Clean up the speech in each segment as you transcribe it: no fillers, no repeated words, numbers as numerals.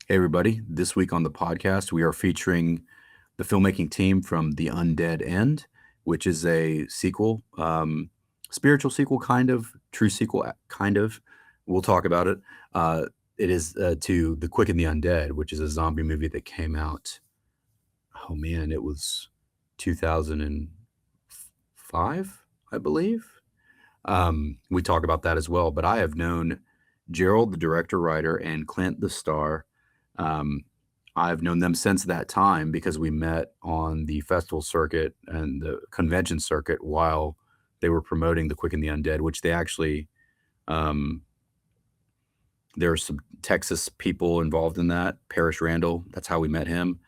Hey, everybody. This week on the podcast, we are featuring the filmmaking team from The Undead End, which is a sequel, spiritual sequel, kind of, true sequel, kind of. We'll talk about it. It is to The Quick and the Undead, which is a zombie movie that came out. Oh, man, it was 2005, I believe. We talk about that as well. But I have known Gerald, the director, writer, and Clint, the star. I've known them since that time because we met on the festival circuit and the convention circuit while they were promoting The Quick and the Undead, which they actually, um, there are some Texas people involved in that. Parrish Randall, that's how we met him.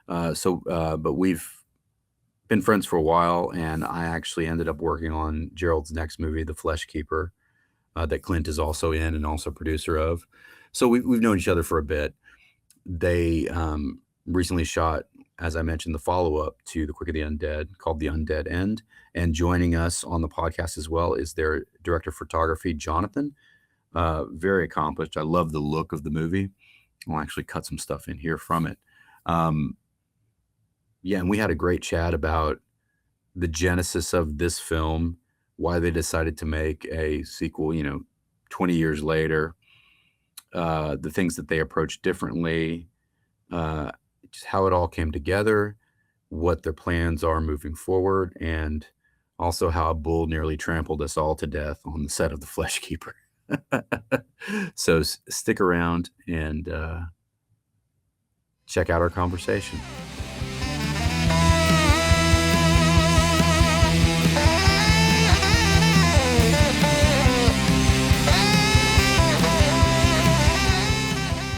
But we've been friends for a while, and I actually ended up working on Gerald's next movie, The Flesh Keeper, that Clint is also in and also producer of. So we've known each other for a bit. They recently shot, as I mentioned, the follow-up to The Quick of the Undead called The Undead End. And joining us on the podcast as well is their director of photography, Jonathan. Very accomplished. I love the look of the movie. I'll actually cut some stuff in here from it. Yeah, and we had a great chat about the genesis of this film, why they decided to make a sequel, 20 years later, the things that they approached differently, just how it all came together, what their plans are moving forward, and also how a bull nearly trampled us all to death on the set of The Flesh Keeper. So stick around and check out our conversation.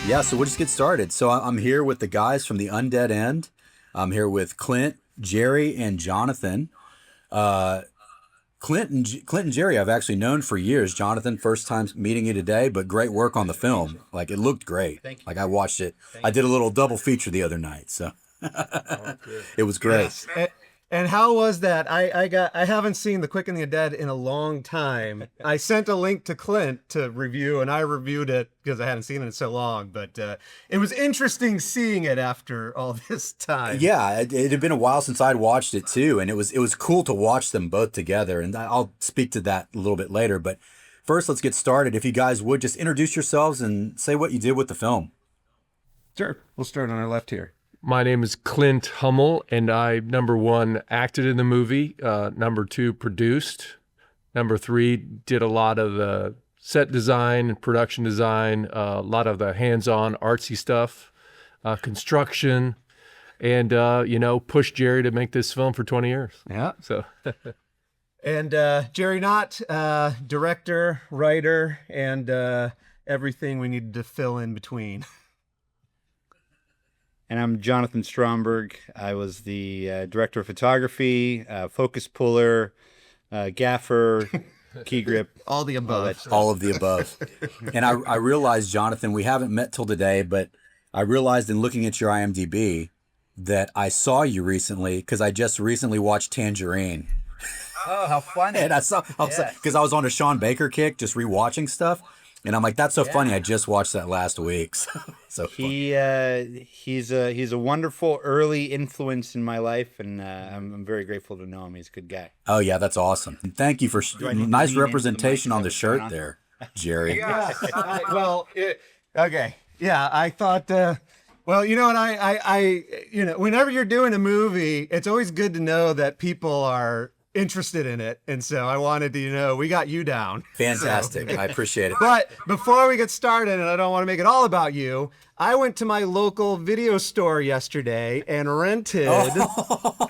Yeah, so we'll just get started. So I'm here with the guys from The Undead End. I'm here with Clint, Jerry, and Jonathan. Clint and Jerry I've actually known for years. Jonathan, first time meeting you today, but great work on the film. Like, it looked great. Thank you. Like, I watched it. I did a little double feature the other night, so it was great. Yes. And how was that? I haven't seen The Quick and the Undead in a long time. I sent a link to Clint to review, and I reviewed it because I hadn't seen it in so long. But it was interesting seeing it after all this time. Yeah, it had been a while since I'd watched it too, and it was cool to watch them both together. And I'll speak to that a little bit later. But first, let's get started. If you guys would just introduce yourselves and say what you did with the film. Sure. We'll start on our left here. My name is Clint Hummel, and I, number one, acted in the movie, number two, produced, number three, did a lot of the set design, production design, a lot of the hands-on artsy stuff, construction, and, pushed Jerry to make this film for 20 years. Yeah. So, And Gerald Nott, director, writer, and everything we needed to fill in between. And I'm Jonathan Stromberg. I was the director of photography, focus puller, gaffer, key grip. All the above. All of the above. And I realized, Jonathan, we haven't met till today, but I realized in looking at your IMDb that I saw you recently because I just recently watched Tangerine. Oh, how funny. And because I was on a Sean Baker kick, just rewatching stuff. And I'm like, that's so funny. I just watched that last week. So he's a wonderful early influence in my life, and I'm very grateful to know him. He's a good guy. Oh yeah, that's awesome. And thank you for nice representation on the shirt there, Jerry. Yeah. Okay. Yeah, I thought. Well, you know what? I whenever you're doing a movie, it's always good to know that people are interested in it, and so I wanted to, we got you down. Fantastic. I appreciate it. But before we get started, and I don't want to make it all about you, I went to my local video store yesterday and rented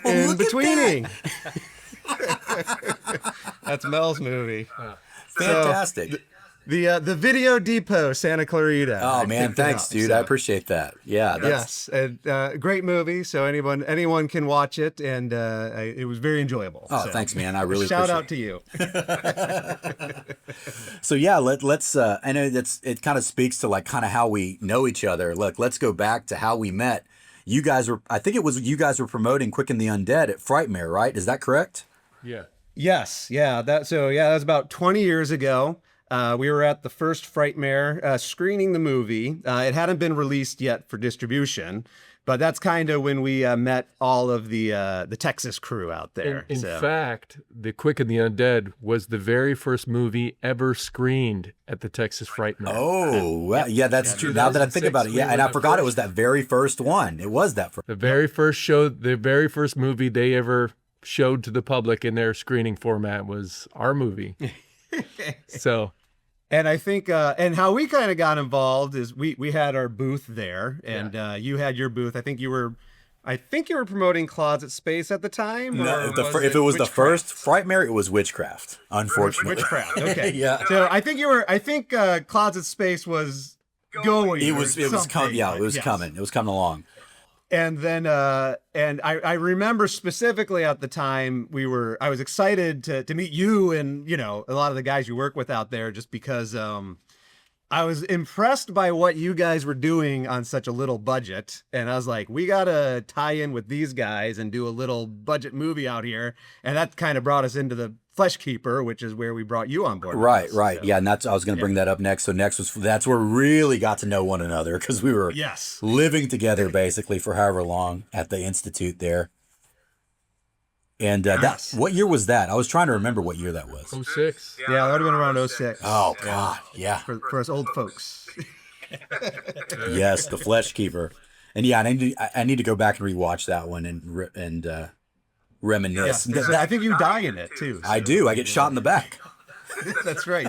In Betweening. That's Mel's movie. Fantastic. So, the Video Depot, Santa Clarita. Oh man, thanks, dude. I appreciate that. Yeah. Yes, and great movie. So anyone can watch it, and it was very enjoyable. Oh, so. Thanks, man. I really shout appreciate out to you. So yeah, let's. I know it kind of speaks to like kind of how we know each other. Look, let's go back to how we met. You guys were, I think it was you guys were promoting Quick and the Undead at Frightmare, right? Is that correct? yeah. Yes, yeah. That was about 20 years ago. We were at the first Frightmare screening the movie. It hadn't been released yet for distribution, but that's kind of when we met all of the Texas crew out there. In fact, The Quick and the Undead was the very first movie ever screened at the Texas Frightmare. Oh, well, yeah, that's true. Now that I think about it, yeah, and I forgot it was that very first one. It was that first. The very first show, the very first movie they ever showed to the public in their screening format was our movie. So, and I think, and how we kind of got involved is we had our booth there, and you had your booth. I think you were promoting Closet Space at the time. No, if it was the first Frightmare, it was Witchcraft. Unfortunately, Witchcraft. Okay, yeah. So I think Closet Space was going. It was coming. Yeah, it was Yes. coming. It was coming along. And then, and I remember specifically at the time I was excited to meet you and, you know, a lot of the guys you work with out there, just because, I was impressed by what you guys were doing on such a little budget. And I was like, we got to tie in with these guys and do a little budget movie out here. And that kind of brought us into the Flesh Keeper, which is where we brought you on board. Right. Yeah, and I was going to bring that up next. So that's where we really got to know one another, because we were living together basically for however long at the Institute there. And what year was that? I was trying to remember what year that was. 06. Yeah, that would have been around 06. Oh God, yeah. For us old folks. Yes, the Flesh Keeper. And yeah, I need to go back and rewatch that one and reminisce. I think you die in it too. So. I do. I get shot in the back. That's right.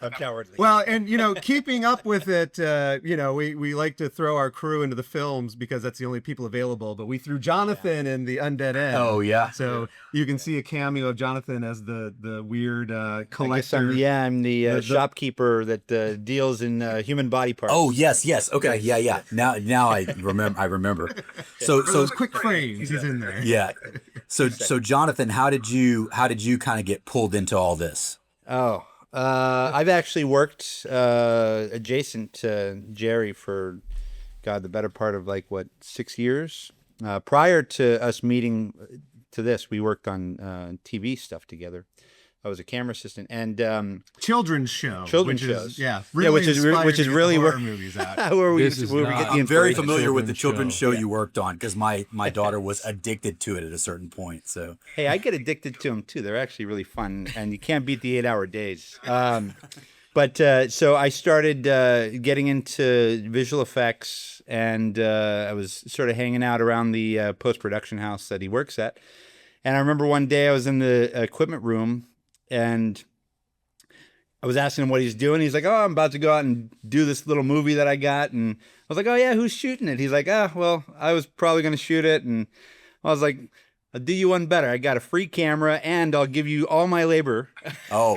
I'm cowardly. Well, and you know, keeping up with it, you know, we like to throw our crew into the films because that's the only people available. But we threw Jonathan in the Undead End. Oh yeah. So you can see a cameo of Jonathan as the weird collector. I'm the shopkeeper that deals in human body parts. Oh yes. Okay. Yeah. Now I remember. So those quick frames, he's in there. Yeah. So Jonathan, how did you kind of get pulled into all this? Oh, I've actually worked adjacent to Jerry for, God, the better part of 6 years. Prior to us meeting to this, we worked on TV stuff together. I was a camera assistant and children's show, children's shows, really which is really horror where movies out. where we This is get not- the I'm very inspiration. familiar with the children's children's show you worked on, because my daughter was addicted to it at a certain point. So Hey, I get addicted to them too. They're actually really fun, and you can't beat the 8-hour days. But so I started getting into visual effects, and I was sort of hanging out around the post-production house that he works at. And I remember one day I was in the equipment room, and I was asking him what he's doing. He's like, "Oh, I'm about to go out and do this little movie that I got." And I was like, "Oh yeah, who's shooting it?" He's like, well, I was probably going to shoot it." And I was like, "I'll do you one better. I got a free camera, and I'll give you all my labor."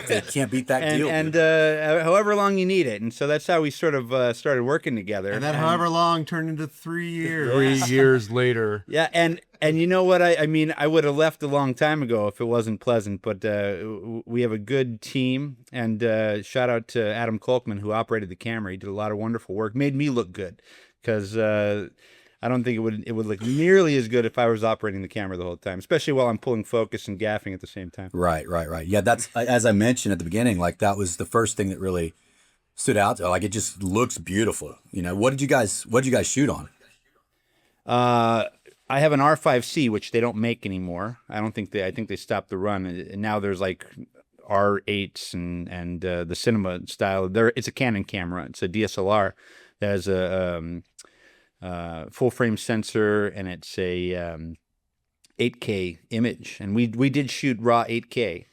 they can't beat that deal. and however long you need it. And so that's how we sort of started working together. And then however long turned into 3 years. 3 years later. Yeah, and you know what? I mean, I would have left a long time ago if it wasn't pleasant, but we have a good team, and shout out to Adam Kolkman, who operated the camera. He did a lot of wonderful work, made me look good, because I don't think it would look nearly as good if I was operating the camera the whole time, especially while I'm pulling focus and gaffing at the same time. Right. Yeah, that's, as I mentioned at the beginning, that was the first thing that really stood out. It just looks beautiful. You know, what did you guys shoot on? I have an R5C, which they don't make anymore. I think they stopped the run, and now there's R8s and the cinema style. It's a Canon camera. It's a DSLR that has a full frame sensor, and it's a 8K image. And we did shoot raw 8K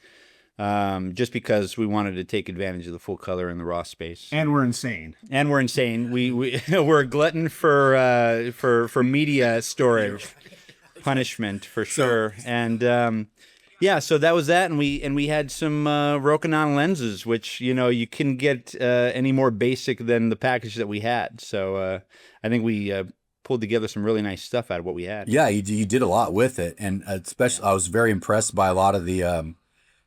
just because we wanted to take advantage of the full color in the raw space. And we're insane. We're a glutton for media storage punishment for sure. And so that was that, and we had some Rokinon lenses, which you couldn't get any more basic than the package that we had. So I think we pulled together some really nice stuff out of what we had. Yeah, you did a lot with it, and especially I was very impressed by a lot of the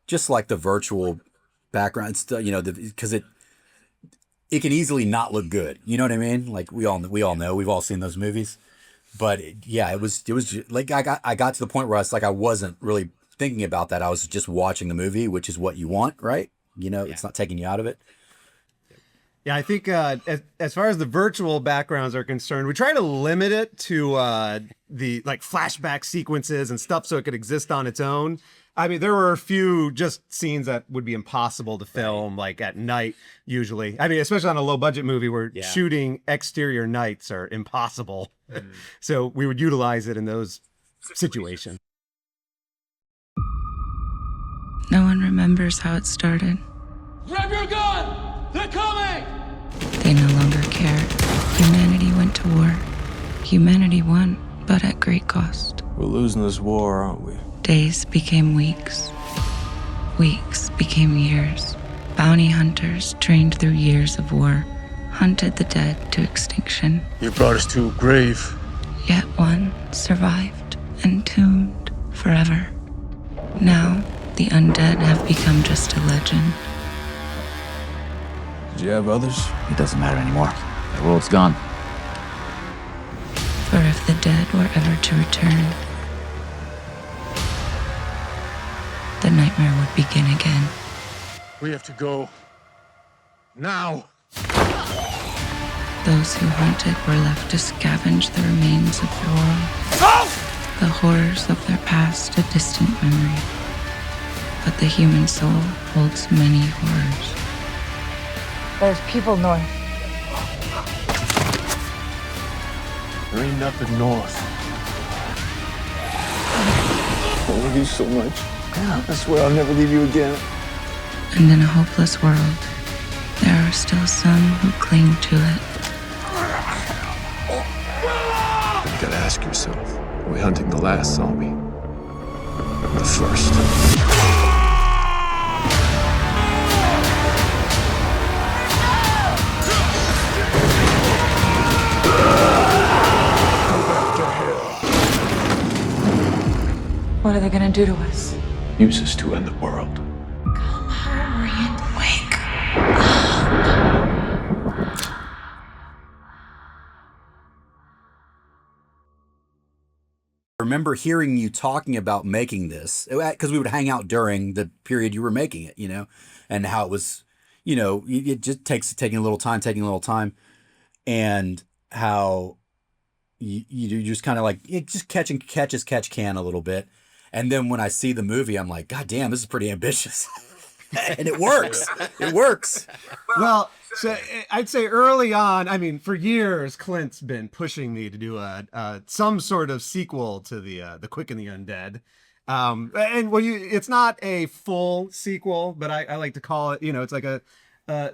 just the virtual background stuff. Because it can easily not look good. You know what I mean? We all know, we've all seen those movies. But it was I got to the point where I was I wasn't really thinking about that. I was just watching the movie, which is what you want, right? You know, it's not taking you out of it. Yeah, I think as far as the virtual backgrounds are concerned, we try to limit it to the like flashback sequences and stuff so it could exist on its own. I mean, there were a few just scenes that would be impossible to film like at night usually. I mean, especially on a low budget movie where shooting exterior nights are impossible. So we would utilize it in those situations. No one remembers how it started. Grab your gun! They're coming! They no longer cared. Humanity went to war. Humanity won, but at great cost. We're losing this war, aren't we? Days became weeks. Weeks became years. Bounty hunters, trained through years of war, hunted the dead to extinction. You brought us to a grave. Yet one survived, entombed forever. Now, the undead have become just a legend. Did you have others? It doesn't matter anymore. The world's gone. For if the dead were ever to return, the nightmare would begin again. We have to go. Now! Those who hunted were left to scavenge the remains of the world. The horrors of their past a distant memory. But the human soul holds many horrors. There's people north. There ain't nothing north. I love you so much. I swear I'll never leave you again. And in a hopeless world, there are still some who cling to it. You gotta ask yourself, are we hunting the last zombie? Or the first? What are they gonna do to us? Use us to end the world. Come hurry and wake I remember hearing you talking about making this because we would hang out during the period you were making it, you know, and how it was, you know, it just taking a little time, and how you just kind of like just catch as catch can a little bit. And then when I see the movie, I'm like, God damn, this is pretty ambitious. And it works. It works. Well, so I'd say early on, I mean, for years, Clint's been pushing me to do some sort of sequel to the Quick and the Undead. And well, it's not a full sequel, but I like to call it, you know, it's like a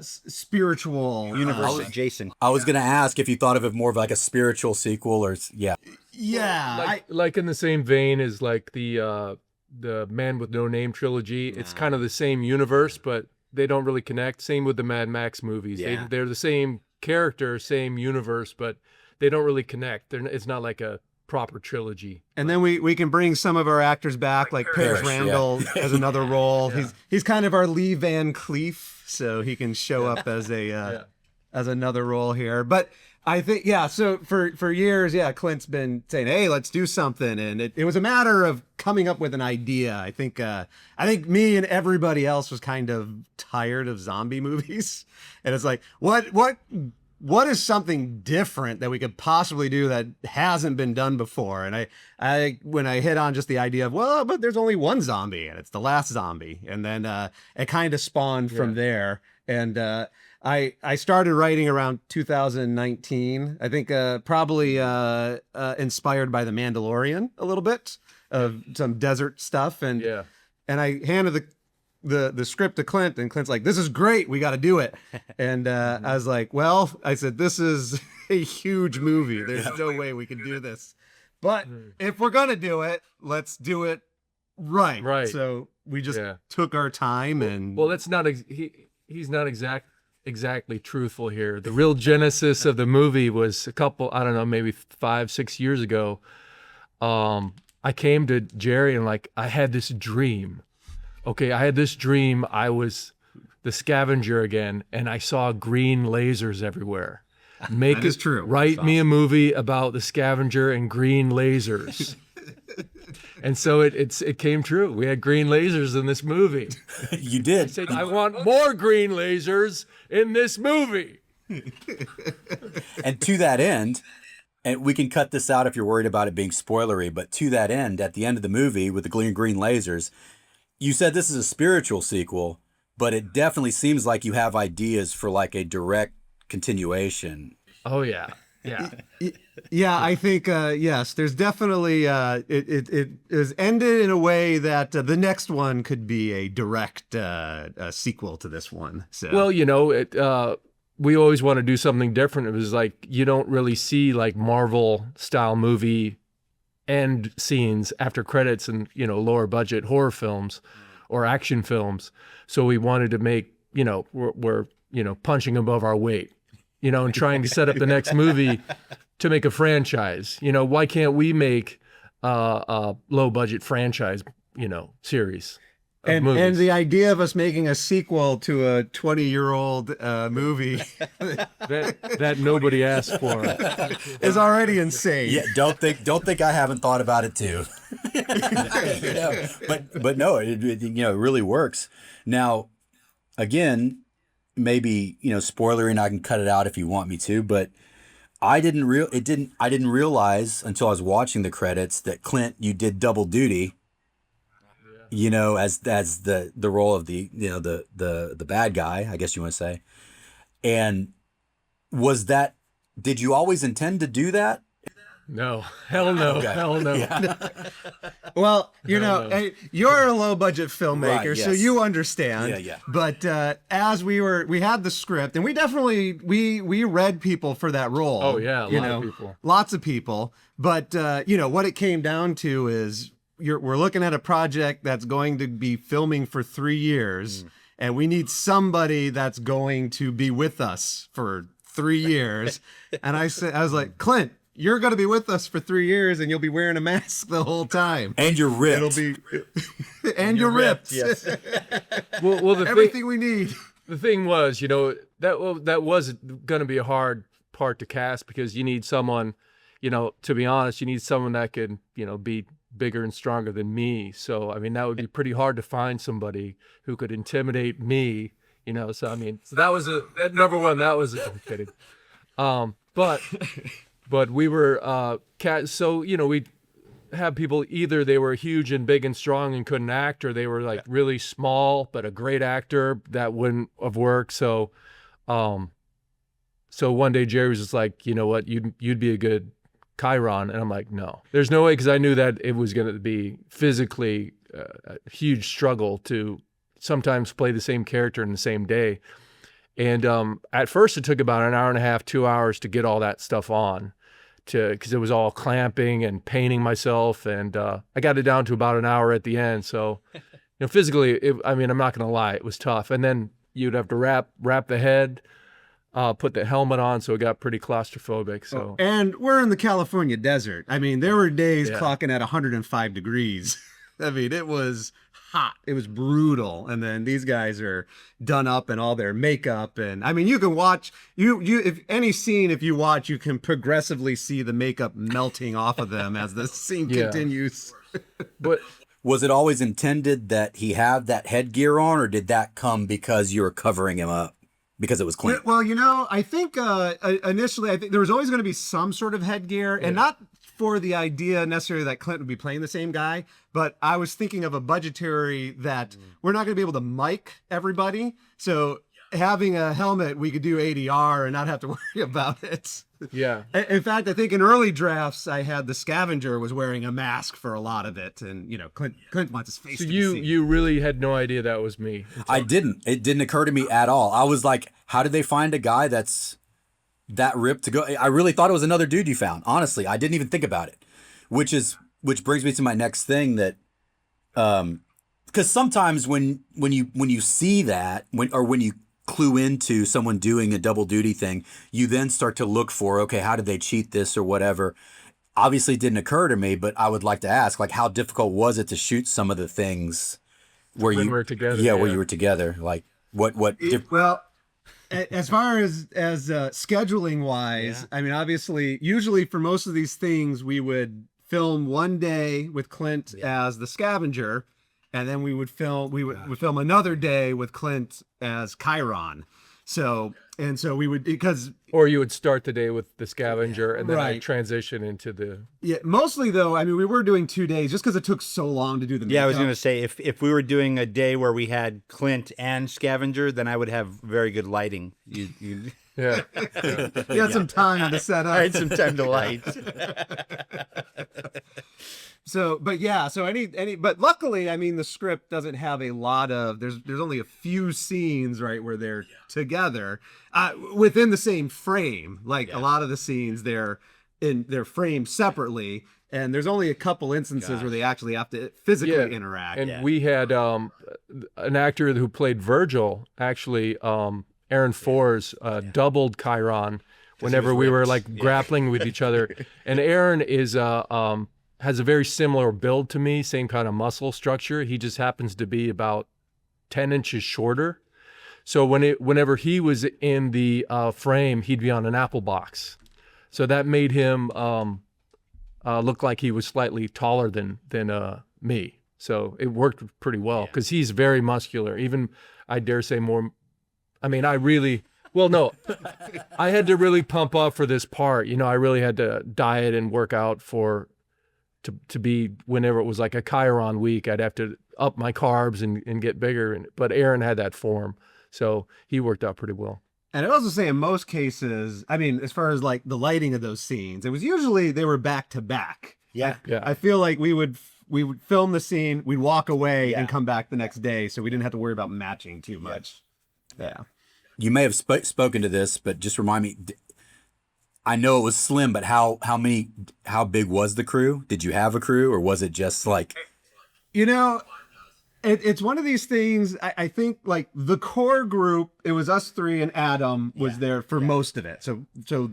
spiritual Universe adjacent. I was going to ask if you thought of it more of like a spiritual sequel or, yeah. Yeah. Like in the same vein as like the Man with No Name trilogy. It's kind of the same universe, but they don't really connect. Same with the Mad Max movies. Yeah. They're the same character, same universe, but they don't really connect. It's not like a proper trilogy. And then we can bring some of our actors back, like Parrish Randall as another role. Yeah. He's kind of our Lee Van Cleef, so he can show up as a as another role here. But I think, yeah, so for years, yeah, Clint's been saying, hey, let's do something. And it was a matter of coming up with an idea. I think me and everybody else was kind of tired of zombie movies. And it's like, what is something different that we could possibly do that hasn't been done before? And when I hit on just the idea of, well, but there's only one zombie and it's the last zombie. And then it kind of spawned from there. And I started writing around 2019. I think probably inspired by The Mandalorian a little bit of some desert stuff. And I handed the script to Clint, and Clint's like, this is great, we got to do it. And I was like, well, I said, this is a huge movie, there's no way we can do this, but if we're gonna do it, let's do it right. So we just took our time. And well, that's not he's not exactly truthful here. The real genesis of the movie was a couple, I don't know, maybe 5-6 years ago. I came to Jerry and like, I had this dream. Okay, I had this dream. I was the scavenger again, and I saw green lasers everywhere. That is true. Write me a movie about the scavenger and green lasers. And so it came true. We had green lasers in this movie. You did. I said, I want more green lasers in this movie. And to that end, and we can cut this out if you're worried about it being spoilery, but to that end, at the end of the movie with the green lasers, you said this is a spiritual sequel, but it definitely seems like you have ideas for like a direct continuation. Oh yeah. Yeah. Yeah, I think yes. There's definitely it is ended in a way that the next one could be a direct sequel to this one. So Well, you know, we always want to do something different. It was like you don't really see like Marvel style movie end scenes after credits and, you know, lower budget horror films or action films. So we wanted to make, you know, we're you know, punching above our weight, you know, and trying to set up the next movie to make a franchise. You know, why can't we make a low budget franchise, you know, series? and the idea of us making a sequel to a 20-year-old movie that nobody asked for is already insane. Yeah, don't think I haven't thought about it too. You know, but no, it you know, it really works. Now, again, maybe, you know, spoilery, and I can cut it out if you want me to, but I didn't realize until I was watching the credits that Clint, you did double duty. You know, as the role of the, you know, the bad guy, I guess you want to say. And did you always intend to do that? No, hell no, Okay. hell no. Yeah. Well, you know, you're a low budget filmmaker, Right, so yes. you understand. Yeah. But as we had the script, and we definitely we read people for that role. Oh yeah, you know, lots of people. But you know what it came down to is we're looking at a project that's going to be filming for 3 years, and we need somebody that's going to be with us for 3 years. And I was like, Clint, you're going to be with us for 3 years, and you'll be wearing a mask the whole time. And you're ripped. It'll be, and you're ripped. Yes. Well, Everything we need. The thing was, you know, that was going to be a hard part to cast because you need someone, you know, to be honest, you need someone that could, you know, be bigger and stronger than me. So, I mean, that would be pretty hard to find somebody who could intimidate me, you know. So, I mean, so that was number one. That was I'm kidding. But we were so, you know, we'd have people either they were huge and big and strong and couldn't act, or they were like really small but a great actor. That wouldn't have worked. So one day Jerry was just like, you know what, you'd be a good Chiron. And I'm like, no, there's no way, because I knew that it was going to be physically a huge struggle to sometimes play the same character in the same day. And at first it took about an hour and a half, 2 hours to get all that stuff on, because it was all clamping and painting myself. And I got it down to about an hour at the end. So, you know, physically, I mean, I'm not going to lie, it was tough. And then you'd have to wrap the head, put the helmet on, so it got pretty claustrophobic. So And we're in the California desert. I mean, there were days clocking at 105 degrees. I mean, it was hot. It was brutal. And then these guys are done up in all their makeup. And I mean, you can watch if any scene, if you watch, you can progressively see the makeup melting off of them as the scene continues. But Was it always intended that he have that headgear on, or did that come because you were covering him up? Because it was Clint. Well, you know, I think initially, I think there was always going to be some sort of headgear, and not for the idea necessarily that Clint would be playing the same guy, but I was thinking of a budgetary that we're not going to be able to mic everybody. So having a helmet, we could do ADR and not have to worry about it. yeah. In fact, I think in early drafts, I had the scavenger was wearing a mask for a lot of it, and you know, Clint wants his face. So to be seen. you really had no idea that was me. I didn't. It didn't occur to me at all. I was like, how did they find a guy that's that ripped to go? I really thought it was another dude you found. Honestly, I didn't even think about it. Which brings me to my next thing that, because sometimes when you see that when you clue into someone doing a double duty thing, you then start to look for, okay, how did they cheat this or whatever. Obviously it didn't occur to me, but I would like to ask, like, how difficult was it to shoot some of the things where When you we're together, where yeah. you were together, like what Well, as far as scheduling wise, I mean, obviously, usually for most of these things, we would film one day with Clint as the scavenger, and then we would film another day with Clint as Chiron. So we would, because Or you would start the day with the scavenger and then Right. I'd transition into the. yeah, mostly though, I mean, we were doing 2 days just because it took so long to do the Yeah, I was makeup. going to say, if we were doing a day where we had Clint and Scavenger, then I would have very good lighting. You Yeah. You had some time to set up. I had some time to light. So, but yeah, so but luckily, I mean, the script doesn't have a lot of, there's only a few scenes, right, where they're together, within the same frame. Like a lot of the scenes, they're framed separately, and there's only a couple instances where they actually have to physically interact. And we had an actor who played Virgil, actually, Aaron Foers, doubled Chiron whenever we were like grappling with each other. And Aaron is has a very similar build to me, same kind of muscle structure. He just happens to be about 10 inches shorter. So whenever he was in the frame, he'd be on an apple box. So that made him look like he was slightly taller than me. So it worked pretty well because he's very muscular. Even, I dare say, more. I mean, I had to really pump up for this part. You know, I really had to diet and work out to be, whenever it was like a Chiron week, I'd have to up my carbs and get bigger. But Aaron had that form, so he worked out pretty well. And I'd also say in most cases, I mean, as far as like the lighting of those scenes, it was usually they were back to back. Yeah. I feel like we would film the scene, we'd walk away and come back the next day, so we didn't have to worry about matching too much. Yeah. You may have spoken to this, but just remind me. I know it was slim, but how big was the crew? Did you have a crew, or was it just like? You know, it's one of these things. I think like the core group, it was us three, and Adam was there for most of it. So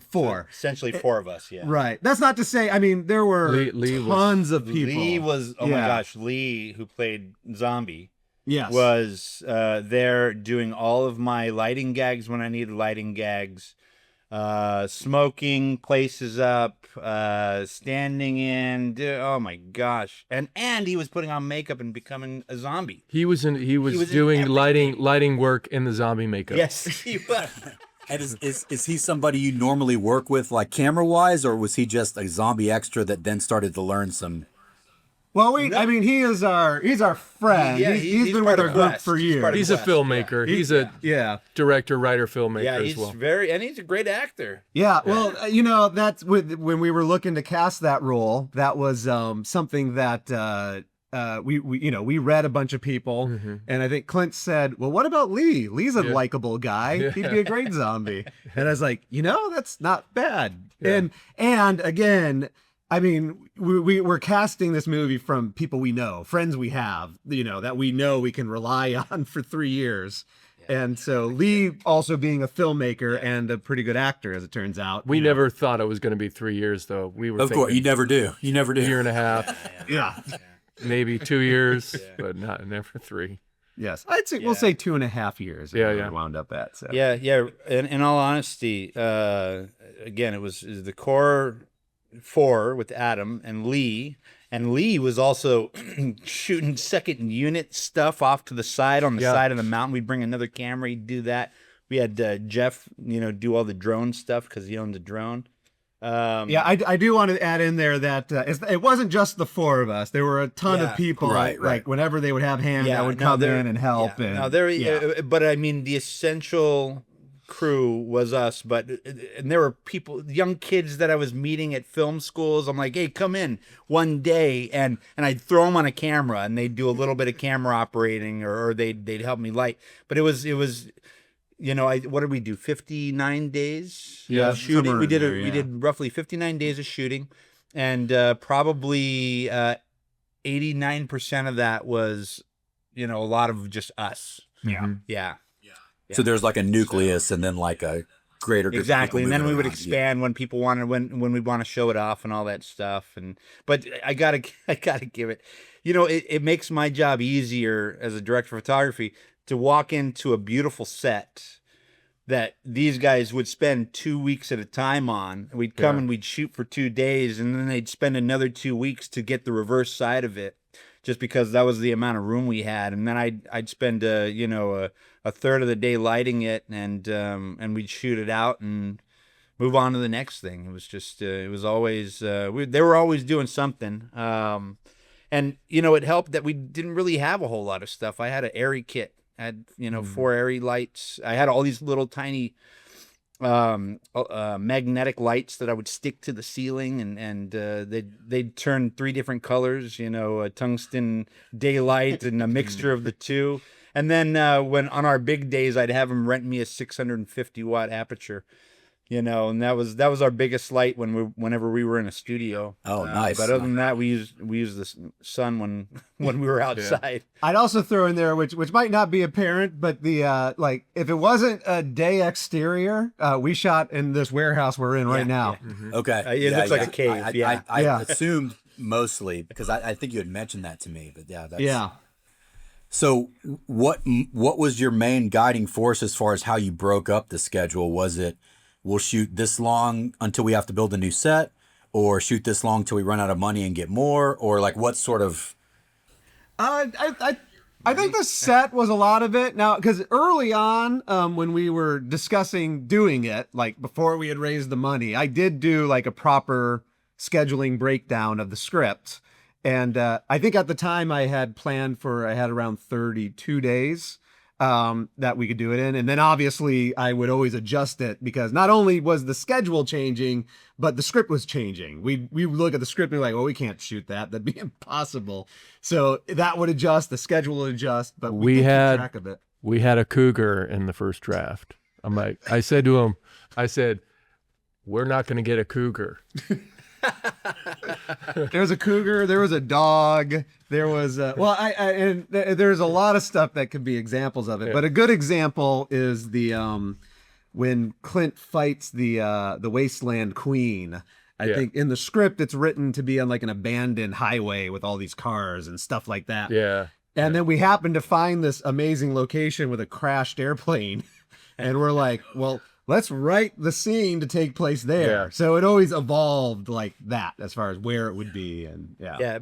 4. Essentially 4 of us, yeah. Right. That's not to say. I mean, there were Lee tons of people. Lee was, oh my gosh, Lee, who played Zombie, Yes. was there doing all of my lighting gags when I needed lighting gags, smoking places up, standing in. Oh my gosh! And he was putting on makeup and becoming a zombie. He was was doing in lighting work in the zombie makeup. Yes, he was. And is he somebody you normally work with, like camera wise, or was he just a zombie extra that then started to learn some? Well, I mean, he's our friend. Yeah, he's been part with of our group Quest. for He's years. part of He's a Quest, filmmaker. He's a director, writer, filmmaker Yeah, as he's well. and he's a great actor. Yeah, well, you know, that's when we were looking to cast that role, that was something that we read a bunch of people, and I think Clint said, "Well, what about Lee? Lee's a likable guy. He'd be a great zombie." And I was like, that's not bad. Yeah. And again, I mean, we're casting this movie from people we know, friends we have, that we know we can rely on for 3 years. And so Lee also being a filmmaker and a pretty good actor, as it turns out. We never thought it was going to be 3 years, though. We were Of course, you never do. You never do. a year and a half, Yeah. maybe 2 years, but never 3. Yes. I'd say we'll say 2.5 years. is Yeah, where yeah. we wound up at. So. Yeah. In all honesty, again, it was the core 4 with Adam and Lee. And Lee was also shooting second unit stuff off to the side on the side of the mountain. We'd bring another camera. He'd do that. We had Jeff, do all the drone stuff because he owned a drone. I do want to add in there that it wasn't just the 4 of us. There were a ton of people. right. Like whenever they would have hands, I would come in and help. But I mean, the essential crew was us, and there were people, young kids that I was meeting at film schools. I'm like, hey, come in one day, and I'd throw them on a camera, and they'd do a little bit of camera operating, or they'd help me light. But it was what did we do? 59 days of shooting. We did roughly 59 days of shooting, and probably 89% of that was a lot of just us. Yeah. So there's like a nucleus and then like a greater group of Exactly, people and then we moving would around. expand when people wanted when we want to show it off and all that stuff. But I gotta give it, it makes my job easier as a director of photography to walk into a beautiful set that these guys would spend 2 weeks at a time on. We'd come and we'd shoot for 2 days, and then they'd spend another 2 weeks to get the reverse side of it, just because that was the amount of room we had. And then I'd spend a third of the day lighting it, and we'd shoot it out and move on to the next thing. It was just it was always they were always doing something. And it helped that we didn't really have a whole lot of stuff. I had an Airy kit. I had 4 Airy lights. I had all these little tiny magnetic lights that I would stick to the ceiling, and they'd turn 3 different colors. A tungsten daylight and a mixture of the two. And then when on our big days, I'd have them rent me a 650 watt aperture. And that was our biggest light whenever we were in a studio. Oh, nice. But other than that, we used the sun when we were outside. I'd also throw in there, which might not be apparent, but the if it wasn't a day exterior, we shot in this warehouse we're in right now. Yeah. Mm-hmm. Okay. It looks like a cave. I assumed mostly because I think you had mentioned that to me, but that's. So what was your main guiding force as far as how you broke up the schedule? Was it, we'll shoot this long until we have to build a new set, or shoot this long till we run out of money and get more, or like what sort of? I think the set was a lot of it. Now, because early on, when we were discussing doing it, like before we had raised the money, I did do like a proper scheduling breakdown of the script. And I think at the time I had around 32 days that we could do it in. And then obviously I would always adjust it, because not only was the schedule changing, but the script was changing. We would look at the script and be like, well, we can't shoot that. That'd be impossible. So that would adjust, the schedule would adjust, but we had keep track of it. We had a cougar in the first draft. I said to him, we're not going to get a cougar. There was a cougar, there was a dog, there was there's a lot of stuff that could be examples of it. But a good example is the when Clint fights the Wasteland Queen. I think in the script it's written to be on like an abandoned highway with all these cars and stuff like that. And then we happened to find this amazing location with a crashed airplane, and we're like, well, let's write the scene to take place there. So it always evolved like that as far as where it would be. And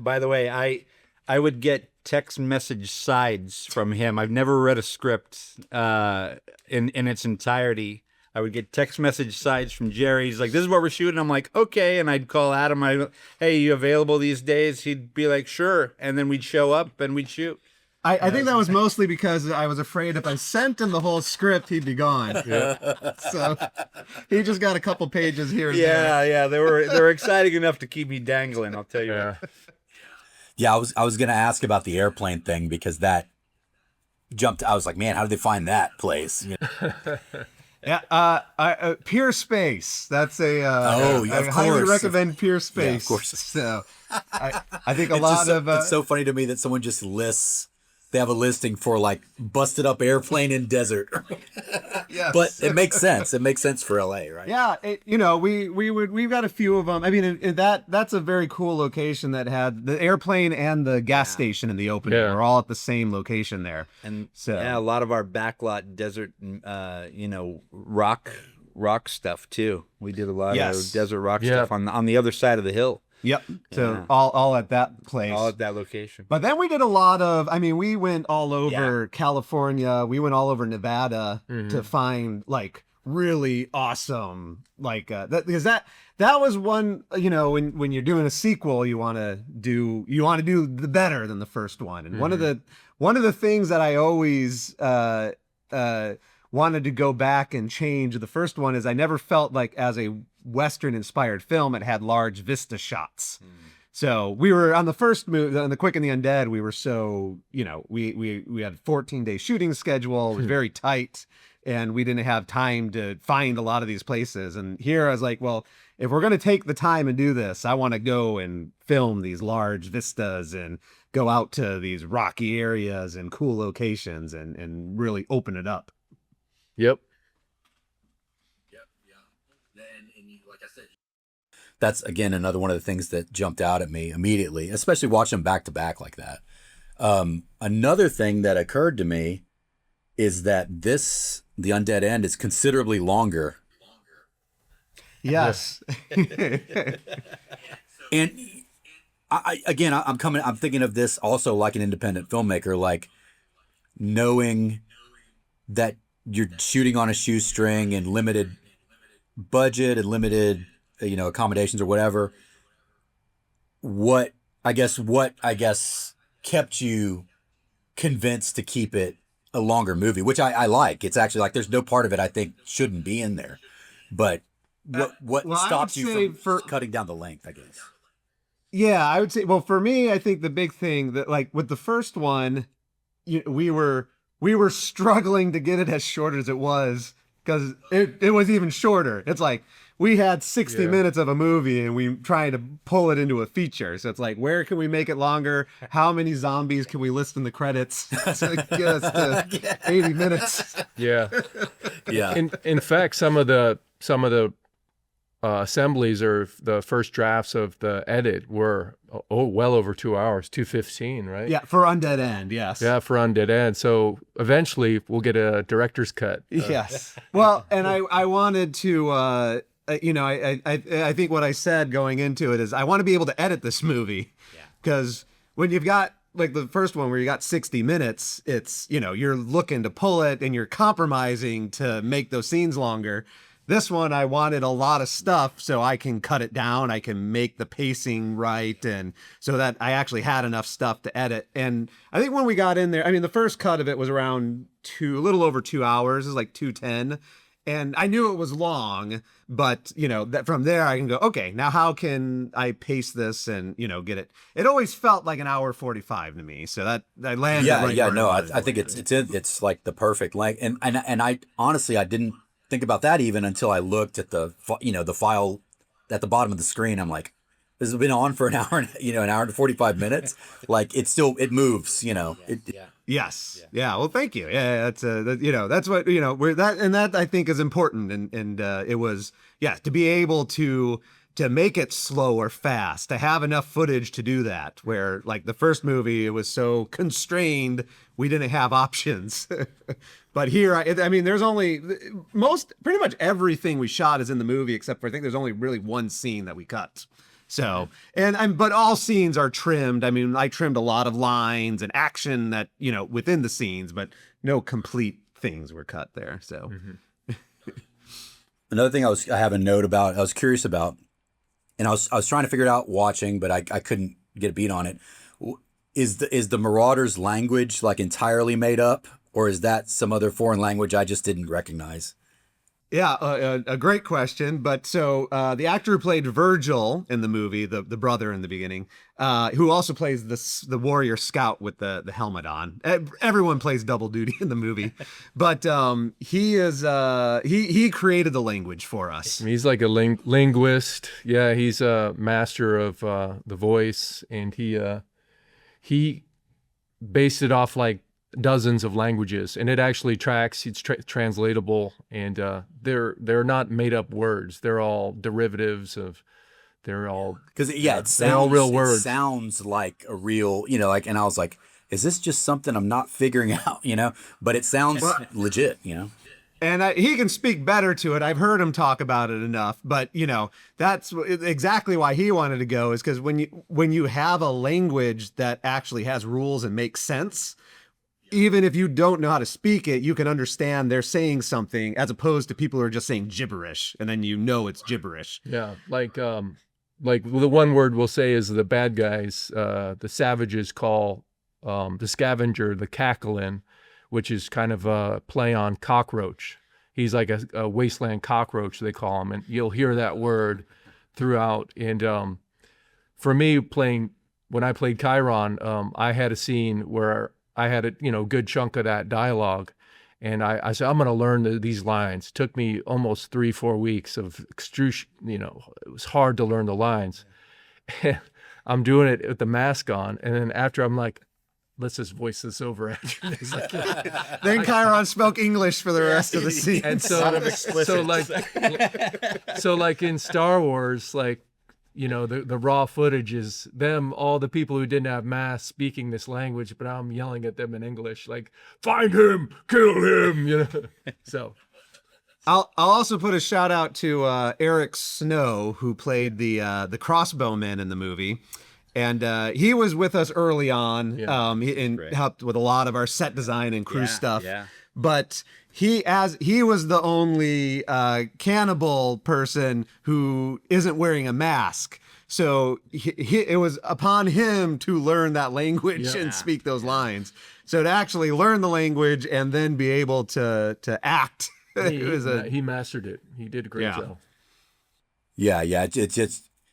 by the way, I would get text message sides from him. I've never read a script in its entirety. I would get text message sides from Jerry. He's like, this is what we're shooting. I'm like, okay. And I'd call Adam. Hey, you available these days? He'd be like, sure. And then we'd show up and we'd shoot. I think that was mostly because I was afraid if I sent him the whole script, he'd be gone. So he just got a couple pages here and there. Yeah. They were exciting enough to keep me dangling, I'll tell you what. Yeah, I was gonna ask about the airplane thing, because that jumped. I was like, man, how did they find that place? Peer Space. That's a I highly recommend Peer Space. Yeah, of course. So I think it's so funny to me that someone just lists. They have a listing for like busted up airplane in desert. Yes. But it makes sense. It makes sense for LA, right? Yeah, we've got a few of them. I mean, that's a very cool location that had the airplane and the gas station in the opening. We're all at the same location there. And so a lot of our backlot desert, rock stuff too. We did a lot of desert rock stuff on the other side of the hill. Yep. So all at that place. All at that location. But then we did a lot of, we went all over California. We went all over Nevada to find like really awesome, like because that was one, when you're doing a sequel, you want to do the better than the first one. And one of the things that I always wanted to go back and change the first one is I never felt like as a Western inspired film it had large vista shots. So we were on the first movie, on The Quick and the Undead, we were so, we had a 14-day shooting schedule. It was very tight, and we didn't have time to find a lot of these places. And here I was like, well, if we're going to take the time and do this, I want to go and film these large vistas and go out to these rocky areas and cool locations and really open it up. Yep. That's, again, another one of the things that jumped out at me immediately, especially watching them back to back like that. Another thing that occurred to me is that the Undead End, is considerably longer. Yes. And I'm thinking of this also like an independent filmmaker, like knowing that you're shooting on a shoestring and limited budget and limited, accommodations or whatever. What I guess kept you convinced to keep it a longer movie, which I like. It's actually like there's no part of it I think shouldn't be in there. But what well, I stops would you say from cutting down the length, I guess? Yeah, I would say. Well, for me, I think the big thing that, like, with the first one, we were struggling to get it as short as it was because it was even shorter. It's like we had 60 minutes of a movie and we tried to pull it into a feature. So it's like, where can we make it longer? How many zombies can we list in the credits to get us to 80 minutes? Yeah. Yeah. In fact, some of the assemblies or the first drafts of the edit were well over 2 hours, 2:15, right? Yeah, for Undead End, yes. Yeah, for Undead End. So eventually we'll get a director's cut. Yes. Well, and I wanted to, I think what I said going into it is I want to be able to edit this movie, because when you've got like the first one where you got 60 minutes, it's, you're looking to pull it and you're compromising to make those scenes longer. This one, I wanted a lot of stuff so I can cut it down. I can make the pacing right. And so that I actually had enough stuff to edit. And I think when we got in there, I mean, the first cut of it was around a little over 2 hours. It was like 2:10. And I knew it was long, but that from there I can go, okay, now how can I pace this and, get it? It always felt like an hour 45 to me. So that I landed. I think it's like the perfect length. And I honestly, I didn't think about that even until I looked at the file at the bottom of the screen. I'm like, this has been on for an hour, an hour and 45 minutes. Like it moves, Yes. Yeah. Well, thank you. Yeah. That's that's what, that I think is important. And it was, to be able to make it slow or fast, to have enough footage to do that, where like the first movie, it was so constrained, we didn't have options. But here, I mean, there's only pretty much everything we shot is in the movie, except for I think there's only really one scene that we cut. So, but all scenes are trimmed. I mean, I trimmed a lot of lines and action that, within the scenes, but no complete things were cut there. So another thing I have a note about, I was curious about, and I was trying to figure it out watching, but I couldn't get a beat on it. Is the Marauders' language like entirely made up, or is that some other foreign language I just didn't recognize? Yeah, a great question. But so the actor who played Virgil in the movie, the brother in the beginning, who also plays the warrior scout with the helmet on. Everyone plays double duty in the movie, but he created the language for us. He's like a linguist. Yeah, he's a master of the voice, and he based it off like dozens of languages, and it actually tracks. It's translatable, and they're not made up words. They're all derivatives of. They're all because it sounds all real words. It sounds like a real, and I was like, is this just something I'm not figuring out, But it sounds legit, And he can speak better to it. I've heard him talk about it enough, but that's exactly why he wanted to go, is because when you have a language that actually has rules and makes sense, even if you don't know how to speak it, you can understand they're saying something, as opposed to people who are just saying gibberish, and then it's gibberish. Yeah, like the one word we'll say is the bad guys, the savages call the scavenger the cacklin, which is kind of a play on cockroach. He's like a wasteland cockroach, they call him, and you'll hear that word throughout. And for me, when I played Chiron, I had a scene where I had a good chunk of that dialogue, and I said, I'm going to learn these lines. It took me almost 3-4 weeks of extrusion. It was hard to learn the lines. And I'm doing it with the mask on, and then after I'm like, let's just voice this over after this. Then Chiron spoke English for the rest of the scene. And so like in Star Wars, like you know, the raw footage is them, all the people who didn't have masks speaking this language, but I'm yelling at them in English, like, find him, kill him, you know. So I'll also put a shout out to Eric Snow, who played the crossbowman in the movie. And he was with us early on, and helped with a lot of our set design and crew stuff. Yeah. But he was the only cannibal person who isn't wearing a mask. So it was upon him to learn that language and speak those lines. So to actually learn the language and then be able to act, he mastered it. He did a great job. Yeah,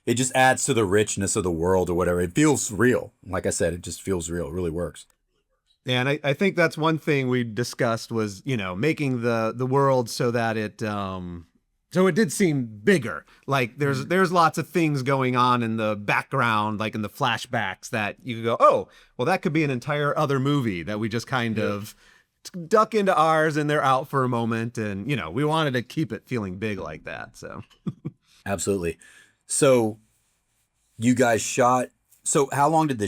it just adds to the richness of the world or whatever. It feels real. Like I said, it just feels real. It really works. And I think that's one thing we discussed was, you know, making the world so that it so it did seem bigger. Like there's lots of things going on in the background, like in the flashbacks, that you could go, oh, well, that could be an entire other movie that we just kind of duck into ours and they're out for a moment. And, you know, we wanted to keep it feeling big like that. So Absolutely. So you guys shot. So how long of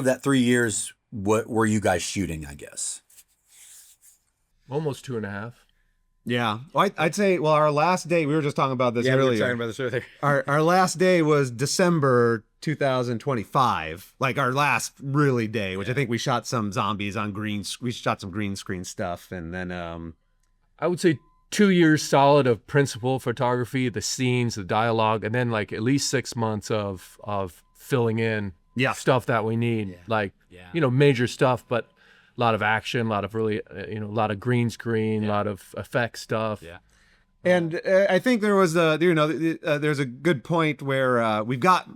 that 3 years, what were you guys shooting, I guess? Almost 2.5. Yeah. Well, I'd say, well, our last day, we were just talking about this earlier. We were talking about this earlier. Our last day was December 2025, like our last really day, which I think we shot some zombies on we shot some green screen stuff. And then I would say 2 years solid of principal photography, the scenes, the dialogue, and then like at least 6 months of filling in stuff that we need, you know, major stuff, but a lot of action, a lot of really, you know, a lot of green screen, a lot of effect stuff. Yeah. And I think there was there's a good point where we've got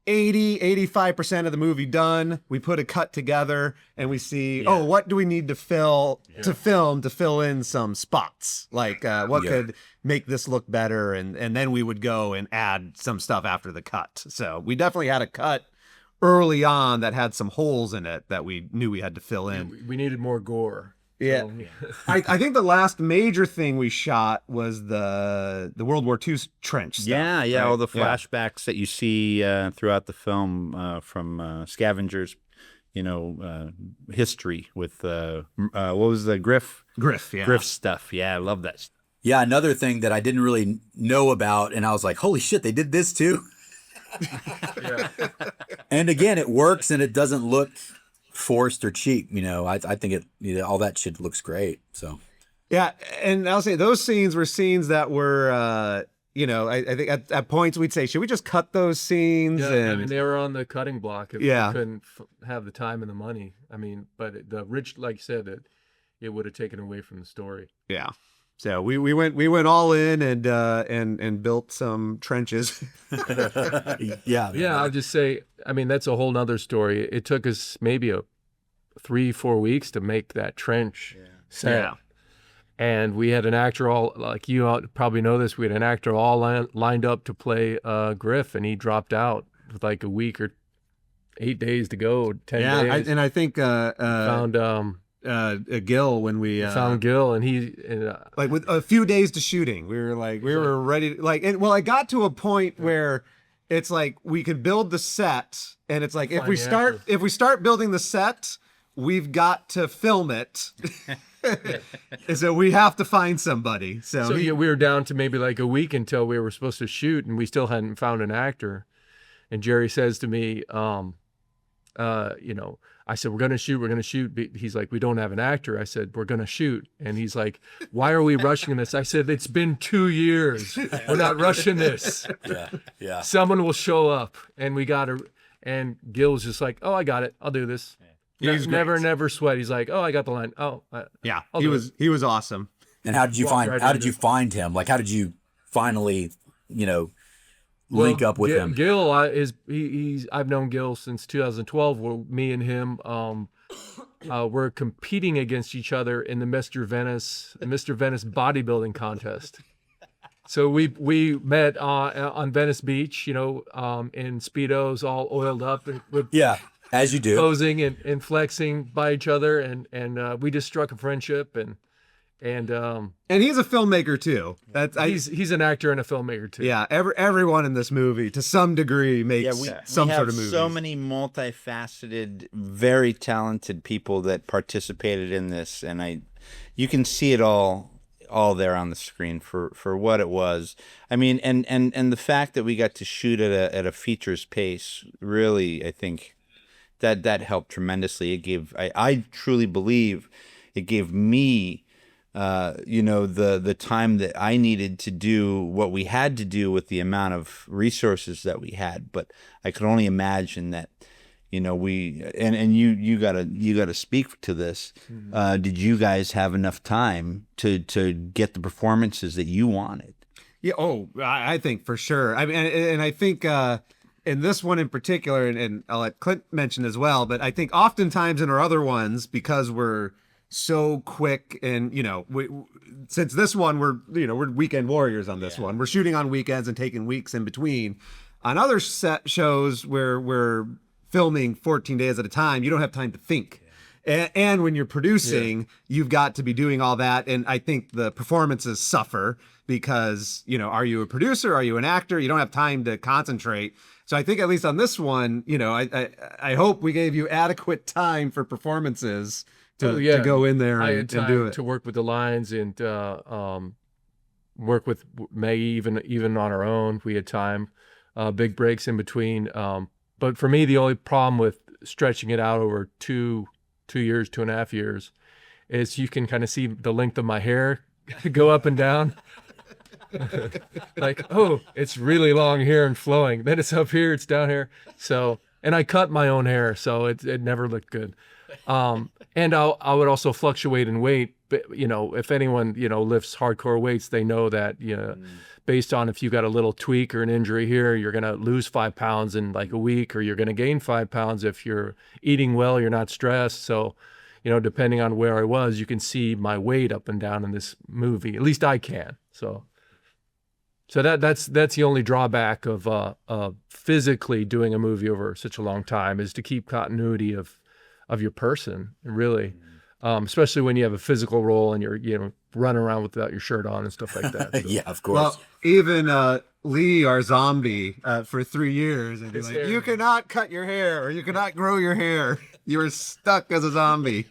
85% of the movie done. We put a cut together and we see, oh, what do we need to fill in some spots? Like what could make this look better? And then we would go and add some stuff after the cut. So we definitely had a cut early on that had some holes in it that we knew we had to fill in. We needed more gore. Yeah. So, I think the last major thing we shot was the World War II trench stuff. Yeah, right? all the flashbacks that you see throughout the film from Scavengers, you know, history with, what was the Griff? Griff stuff. Yeah, I love that. Yeah, another thing that I didn't really know about, and I was like, holy shit, they did this too? And again, it works and it doesn't look forced or cheap. You know, I think it, you know, all that shit looks great. So yeah, and I'll say those scenes were scenes that were you know, I think at points we'd say, should we just cut those scenes? Yeah, and I mean, they were on the cutting block if we couldn't have the time and the money. I mean, but the rich, like you said, it would have taken away from the story. Yeah. So we went all in and built some trenches. Yeah. I'll just say, I mean, that's a whole nother story. It took us maybe 3-4 weeks to make that trench set. Yeah. And we had an actor all, like you probably know this, we had an actor all lined up to play Griff, and he dropped out with like a week or 8 days to go, 10 days. And I think found Gil when we found Gil, and he like with a few days to shooting, we were ready to, like, and well, I got to a point where it's like we could build the set, and it's like if we start building the set, we've got to film it. So we have to find somebody. So we were down to maybe like a week until we were supposed to shoot, and we still hadn't found an actor. And Jerry says to me, you know, I said, we're going to shoot. He's like, we don't have an actor. I said, we're going to shoot. And he's like, why are we rushing this? I said, it's been 2 years. We're not rushing this. Yeah. Someone will show up, and we got to, and Gil's just like, oh, I got it. I'll do this. He's never sweat. He's like, oh, I got the line. Oh, yeah. He was awesome. And how did you find him? Like, how did you finally, you know, link up with him? Gil I've known Gil since 2012. Where me and him were competing against each other in the Mr. Venice bodybuilding contest. So we met on Venice Beach, you know, in Speedos, all oiled up, with as you do, posing and flexing by each other, and we just struck a friendship, and And he's a filmmaker too. he's an actor and a filmmaker too. Yeah, everyone in this movie to some degree makes some we have sort of movie. so many multifaceted, very talented people that participated in this, and you can see it all there on the screen for what it was. I mean, and the fact that we got to shoot at a features pace, really, I think that helped tremendously. It gave I truly believe it gave me the time that I needed to do what we had to do with the amount of resources that we had. But I could only imagine that, we and you gotta speak to this. Did you guys have enough time to get the performances that you wanted? Yeah. Oh, I think for sure. I mean, and I think in this one in particular, and I'll let Clint mention as well, but I think oftentimes in our other ones, because we're so quick and since this one we're weekend warriors on this one. We're shooting on weekends and taking weeks in between. On other set shows where we're filming 14 days at a time, you don't have time to think. And when you're producing, you've got to be doing all that. And I think the performances suffer because, are you a producer? Are you an actor? You don't have time to concentrate. So I think at least on this one, I hope we gave you adequate time for performances to go in there and do it. To work with the lines and work with Maggie even on our own. We had time, big breaks in between. But for me, the only problem with stretching it out over 2 years, 2.5 years, is you can kind of see the length of my hair go up and down. Like, oh, it's really long here and flowing. Then it's up here, it's down here. So, and I cut my own hair, so it never looked good. And I would also fluctuate in weight. But, if anyone, lifts hardcore weights, they know that, based on if you got a little tweak or an injury here, you're going to lose 5 pounds in like a week, or you're going to gain 5 pounds if you're eating well, you're not stressed. So, depending on where I was, you can see my weight up and down in this movie. At least I can. So that's the only drawback of physically doing a movie over such a long time, is to keep continuity of your person, really. Especially when you have a physical role and you're running around without your shirt on and stuff like that. So. Yeah, of course. Well, even Lee, our zombie, for 3 years, and be like, you cannot cut your hair or you cannot grow your hair. You are stuck as a zombie.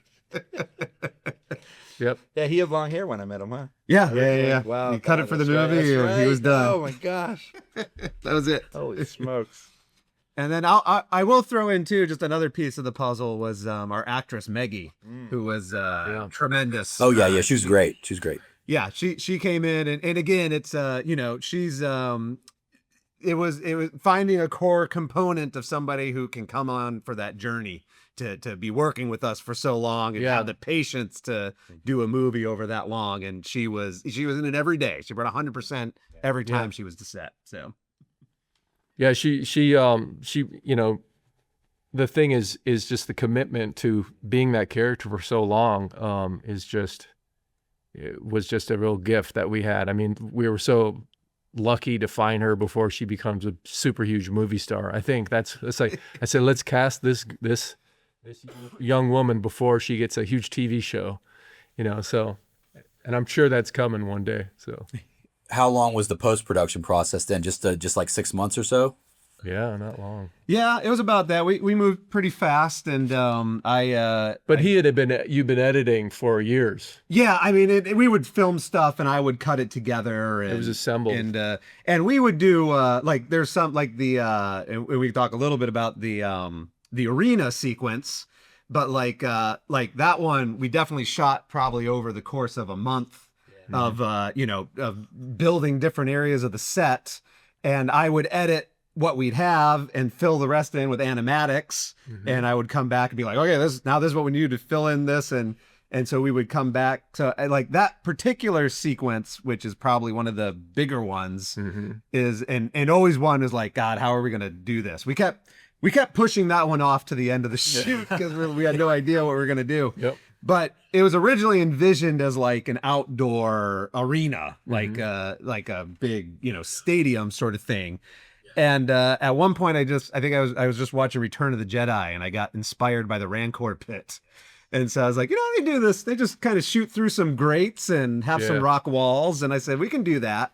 Yep. Yeah, he had long hair when I met him, huh? Yeah. Wow. He cut it for the movie, and he was done. Oh my gosh. That was it. Holy smokes. And then I will throw in too, just another piece of the puzzle was our actress Maggie, who was tremendous. Oh yeah, she was great. She was great. Yeah, she came in and again it's she's it was finding a core component of somebody who can come on for that journey to be working with us for so long and have the patience to do a movie over that long. And she was in it every day. She brought 100% every time she was to set. So. Yeah, she the thing is just the commitment to being that character for so long it was just a real gift that we had. I mean, we were so lucky to find her before she becomes a super huge movie star. I think that's like I said, let's cast this young woman before she gets a huge TV show, so, and I'm sure that's coming one day. So. How long was the post-production process then? Just like 6 months or so? Yeah, not long. Yeah, it was about that. We moved pretty fast, and But you've been editing for years. Yeah, I mean, we would film stuff, and I would cut it together. And, it was assembled, and we would do like there's some like and we talk a little bit about the arena sequence, but like that one we definitely shot probably over the course of a month. Of building different areas of the set, and I would edit what we'd have and fill the rest in with animatics, and I would come back and be like, okay, this is what we need to fill in this, and so we would come back to like that particular sequence, which is probably one of the bigger ones, is and always one is like, God, how are we gonna do this? We kept pushing that one off to the end of the shoot because we had no idea what we were gonna do. Yep. But it was originally envisioned as like an outdoor arena, like a big, stadium sort of thing. And at one point, I think I was just watching Return of the Jedi, and I got inspired by the Rancor pit. And so I was like, they do this. They just kind of shoot through some grates and have some rock walls. And I said, we can do that.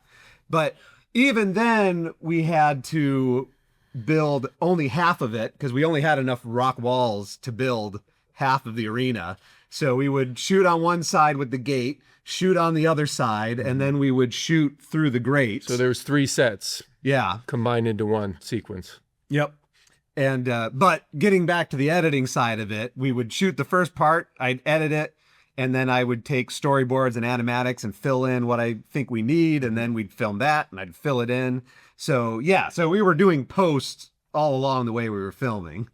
But even then, we had to build only half of it because we only had enough rock walls to build half of the arena. So we would shoot on one side with the gate, shoot on the other side, and then we would shoot through the grates. So there was 3 sets. Yeah. Combined into one sequence. Yep. And but getting back to the editing side of it, we would shoot the first part, I'd edit it, and then I would take storyboards and animatics and fill in what I think we need, and then we'd film that and I'd fill it in. So yeah, so we were doing post all along the way we were filming.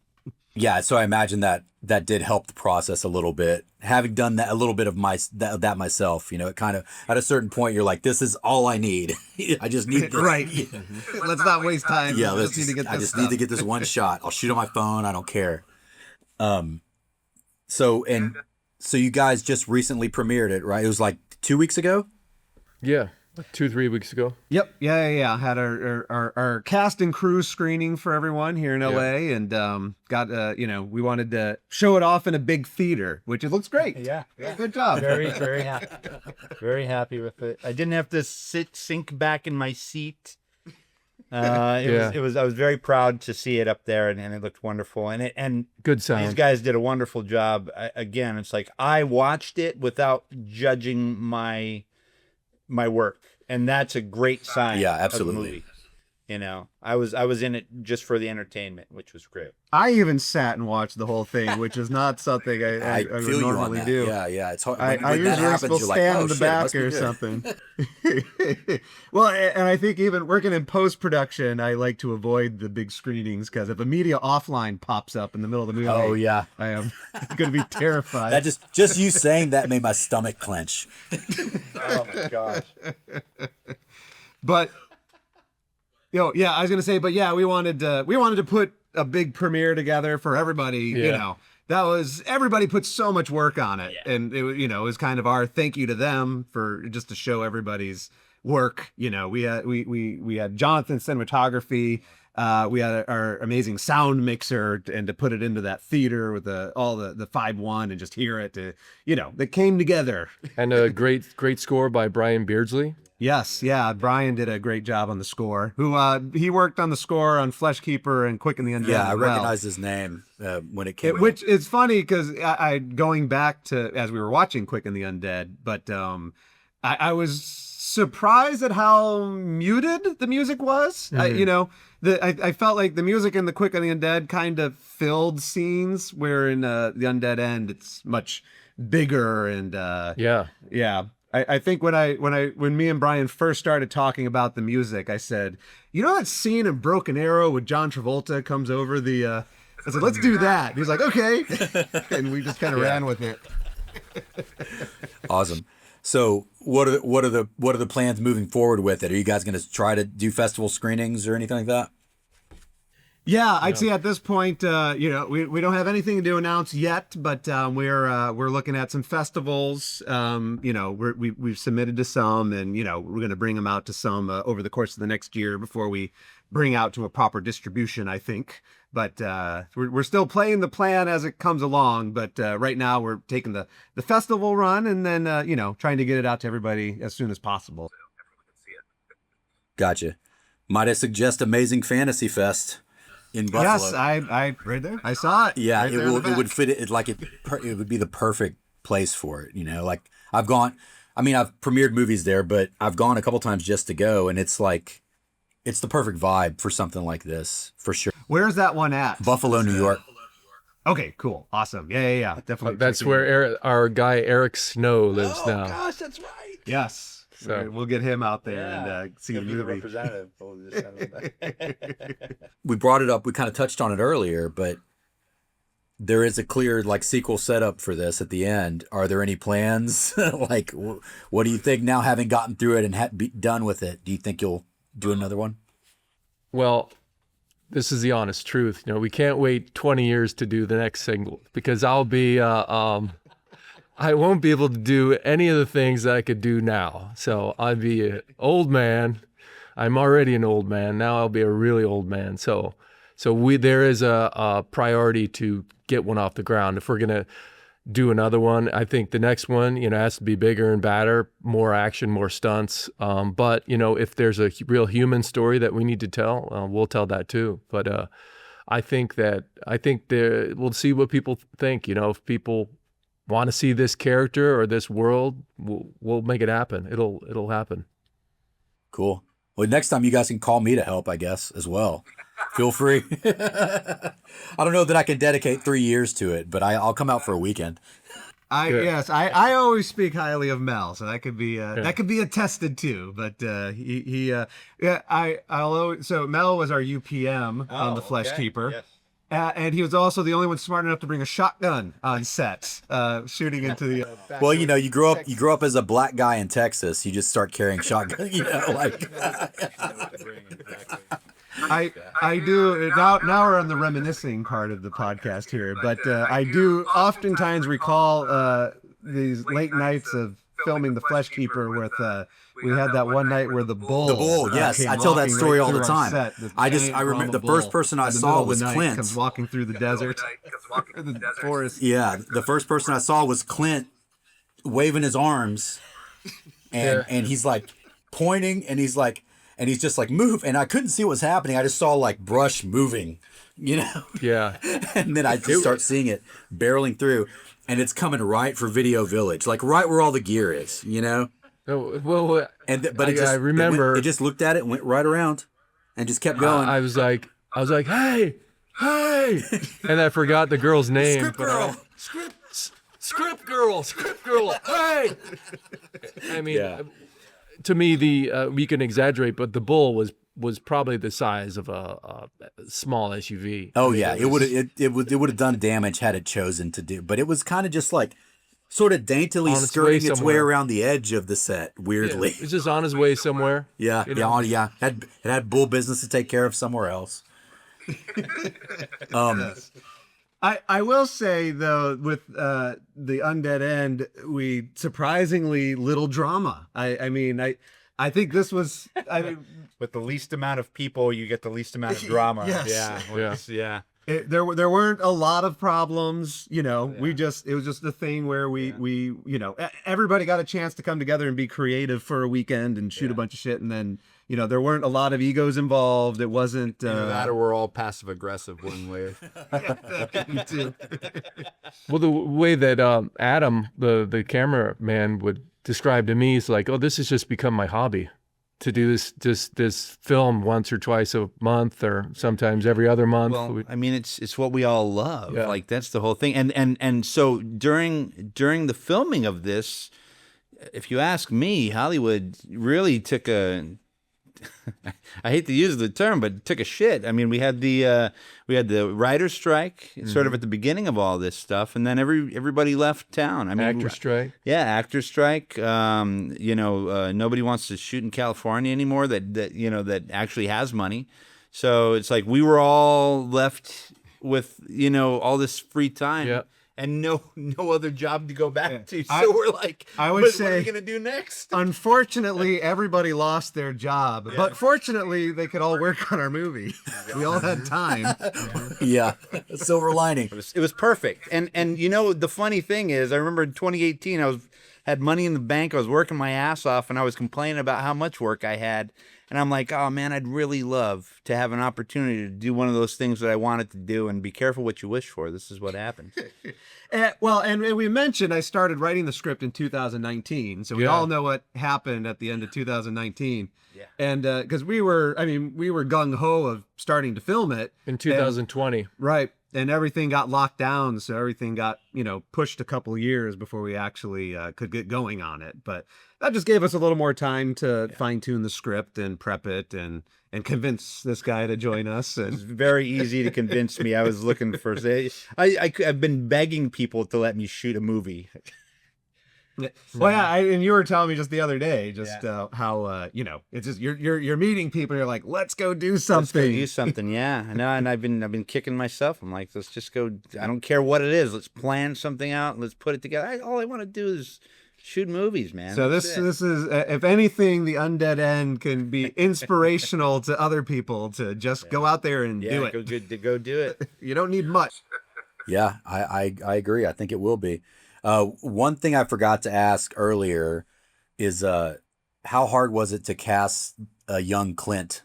Yeah, so I imagine that did help the process a little bit. Having done that a little bit of that myself, it kind of at a certain point you're like, this is all I need. I just need this. Right. Let's not waste time. Yeah, I just need to get this one shot. I'll shoot on my phone. I don't care. So you guys just recently premiered it, right? It was like 2 weeks ago. Yeah. 2-3 weeks ago. Yep. Yeah. Had our cast and crew screening for everyone here in LA, and got we wanted to show it off in a big theater, which it looks great. Yeah. Good job. Very happy. Very happy with it. I didn't have to sink back in my seat. I was very proud to see it up there, and it looked wonderful. And good sound. These guys did a wonderful job. Again, it's like I watched it without judging my work, and that's a great sign. Yeah, absolutely. Of the movie. I was in it just for the entertainment, which was great. I even sat and watched the whole thing, which is not something I would feel normally do. Yeah, it's hard. I usually will stand in the back or something. Well, and I think even working in post-production, I like to avoid the big screenings because if a media offline pops up in the middle of the movie, I am going to be terrified. That just you saying that made my stomach clench. Oh my gosh. But I was gonna say, but yeah, we wanted to put a big premiere together for everybody. That was everybody put so much work on it, and it was kind of our thank you to them for just to show everybody's work. We had Jonathan Cinematography. We had our amazing sound mixer, and to put it into that theater with all the 5.1 and just hear it. That came together. And a great score by Brian Beardsley. Yes, yeah. Brian did a great job on the score. He worked on the score on Fleshkeeper and Quick and the Undead. Yeah, I recognized his name when it came. Which is funny because I going back to as we were watching Quick and the Undead, but I was surprised at how muted the music was. Mm-hmm. I felt like the music in the Quick and the Undead kind of filled scenes, where in the Undead End it's much bigger and yeah. I think when me and Brian first started talking about the music, I said, that scene in Broken Arrow with John Travolta comes over I said, let's do that. And he's like, okay. And we just kind of ran with it. Awesome. So what are the plans moving forward with it? Are you guys going to try to do festival screenings or anything like that? Yeah, I'd say at this point, we don't have anything to announce yet, but we're looking at some festivals. We've submitted to some, and we're going to bring them out to some over the course of the next year before we bring out to a proper distribution, I think. But we're still playing the plan as it comes along. But right now we're taking the festival run, and then trying to get it out to everybody as soon as possible. Gotcha. Might I suggest Amazing Fantasy Fest in Buffalo? Yes, I right there. I saw it. Yeah, right it would fit it like it would be the perfect place for it. Like I've premiered movies there, but I've gone a couple times just to go, and it's like it's the perfect vibe for something like this for sure. Where's that one at? Buffalo, New York. Okay, cool, awesome. Yeah, definitely. That's where our guy Eric Snow lives now. Oh gosh, that's right. Yes. So we'll get him out there and see the movie. We brought it up. We kind of touched on it earlier, but there is a clear sequel setup for this at the end. Are there any plans? What do you think now, having gotten through it and be done with it? Do you think you'll do another one? Well, this is the honest truth. We can't wait 20 years to do the next single because I'll be I won't be able to do any of the things that I could do now. So I'll be an old man. I'm already an old man. Now I'll be a really old man. So there is a priority to get one off the ground. If we're going to do another one. I think the next one, has to be bigger and badder, more action, more stunts. But if there's a real human story that we need to tell, we'll tell that too. But I think we'll see what people think. If people want to see this character or this world, we'll make it happen. It'll happen. Cool. Well, next time you guys can call me to help, I guess, as well. Feel free. I don't know that I can dedicate 3 years to it, but I'll come out for a weekend. I always speak highly of Mel, so that could be attested to. But so Mel was our UPM on the Flesh Keeper. Yes. And he was also the only one smart enough to bring a shotgun on set, shooting into the. Well, you grow up as a black guy in Texas. You just start carrying shotgun. I do now we're on the reminiscing part of the podcast here, but I do oftentimes recall these late nights of filming the Flesh Keeper with. We had that one night where the bull. Yes, I tell that story all the time. I remember the first person I saw was Clint. Comes walking through the desert, the forest. Yeah, the first person I saw was Clint, waving his arms, and he's like pointing, and he's just like move, and I couldn't see what was happening. I just saw like brush moving, Yeah. And then I just start seeing it barreling through, and it's coming right for Video Village, like right where all the gear is, Oh, well, I remember it just looked at it and went right around and just kept going. I was like, hey, and I forgot the girl's name. Script girl, hey. I mean, to me, we can exaggerate, but the bull was probably the size of a small SUV. Oh yeah, it would have done damage had it chosen to do, but it was kind of just like. Sort of daintily skirting its way around the edge of the set, weirdly. Yeah, it's just on his way somewhere. Yeah. It had bull business to take care of somewhere else. I will say though, with the Undead End, we surprisingly little drama. I think this was. With the least amount of people, you get the least amount of drama. Yes. Yeah. There weren't a lot of problems, it was just a thing where we everybody got a chance to come together and be creative for a weekend and shoot a bunch of shit, and then there weren't a lot of egos involved. It wasn't that, or we're all passive aggressive one way. Me too. Well, the way that Adam, the cameraman, would describe to me is like, oh, this has just become my hobby. To do this film once or twice a month, or sometimes every other month. Well, I mean, it's what we all love. Yeah. Like that's the whole thing. And so during the filming of this, if you ask me, Hollywood really took a. I hate to use the term, but took a shit. I mean, we had the writer's strike sort of at the beginning of all this stuff, and then everybody left town. I mean, Actor strike. Yeah, actor strike. Nobody wants to shoot in California anymore. That actually has money. So it's like we were all left with all this free time. Yep. And no other job to go back to. So we're like, I would what say, are we gonna do next? Unfortunately, everybody lost their job, but fortunately, they could all work on our movie. We all had time. Yeah, silver lining. It was perfect. And the funny thing is, I remember in 2018, I had money in the bank. I was working my ass off, and I was complaining about how much work I had. And I'm like, oh man, I'd really love to have an opportunity to do one of those things that I wanted to do. And be careful what you wish for. This is what happened. And we mentioned I started writing the script in 2019, so we all know what happened at the end of 2019. Yeah. And because we were gung ho of starting to film it in 2020, right? And everything got locked down, so everything got pushed a couple of years before we actually could get going on it. But that just gave us a little more time to fine tune the script and prep it and convince this guy to join us. And it's very easy to convince me. I was looking for. I've been begging people to let me shoot a movie. Well, yeah, and you were telling me just the other day, how it's just you're meeting people. And you're like, let's go do something. Let's go do something, yeah. I know, and I've been kicking myself. I'm like, let's just go. I don't care what it is. Let's plan something out. Let's put it together. All I want to do is shoot movies, man. So this is if anything, the Undead End can be inspirational to other people to just go out there and do it. Go do it. You don't need much. Yeah, I agree. I think it will be. One thing I forgot to ask earlier is how hard was it to cast a young Clint?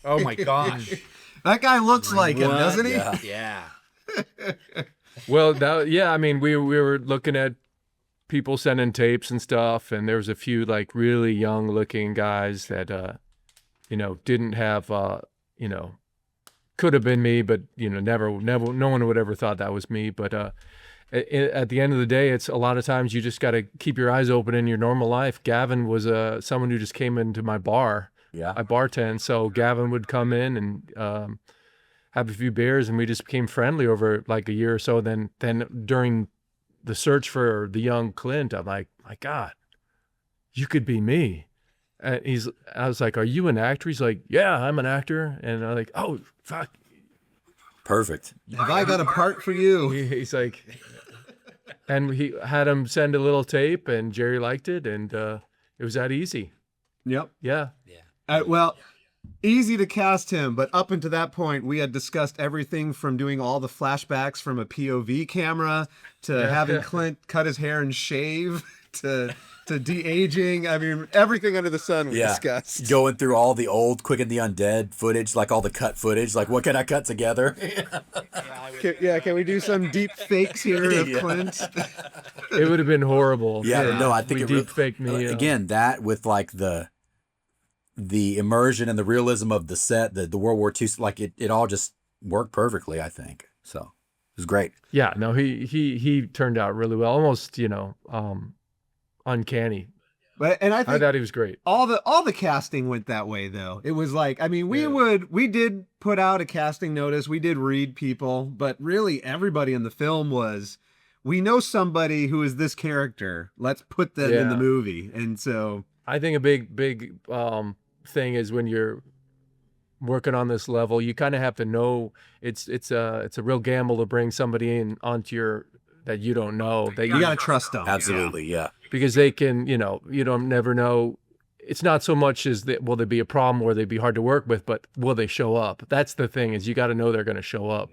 Oh my gosh. That guy looks like him, What? doesn't he? Yeah. Yeah. Well, I mean, we were looking at people sending tapes and stuff, and there was a few like really young looking guys that didn't have could have been me, but never no one would ever thought that was me. But at the end of the day, it's a lot of times you just got to keep your eyes open in your normal life. Gavin was someone who just came into my bar. Yeah. I bartend, so Gavin would come in and have a few beers, and we just became friendly over like a year or so. Then during the search for the young Clint, I'm like, my God, you could be me. And I was like, are you an actor? He's like, yeah, I'm an actor. And I'm like, oh, fuck. Perfect. Have I got a part for you? He's like, and he had him send a little tape, and Jerry liked it, and it was that easy. Yep. Yeah. Well, easy to cast him, but up until that point, we had discussed everything from doing all the flashbacks from a POV camera to having Clint cut his hair and shave to de-aging. I mean, everything under the sun we discussed. Going through all the old Quick and the Undead footage, like all the cut footage, like what can I cut together? Can we do some deep fakes here of Clint? It would have been horrible. Yeah, no, I think we it deep faked me. Again, that with like the immersion and the realism of the set, the World War II, like it all just worked perfectly, I think. So it was great. Yeah, no, he turned out really well, almost uncanny. And I thought he was great. All the casting went that way though. It was like, I mean, we did put out a casting notice, we did read people, but really everybody in the film was, we know somebody who is this character. Let's put them in the movie. And so I think a big thing is when you're working on this level, you kind of have to know it's a real gamble to bring somebody in onto that you don't know. That you gotta trust them. Absolutely, yeah. Because they can, you don't never know. It's not so much as that will they be a problem or they be hard to work with, but will they show up? That's the thing, is you got to know they're going to show up.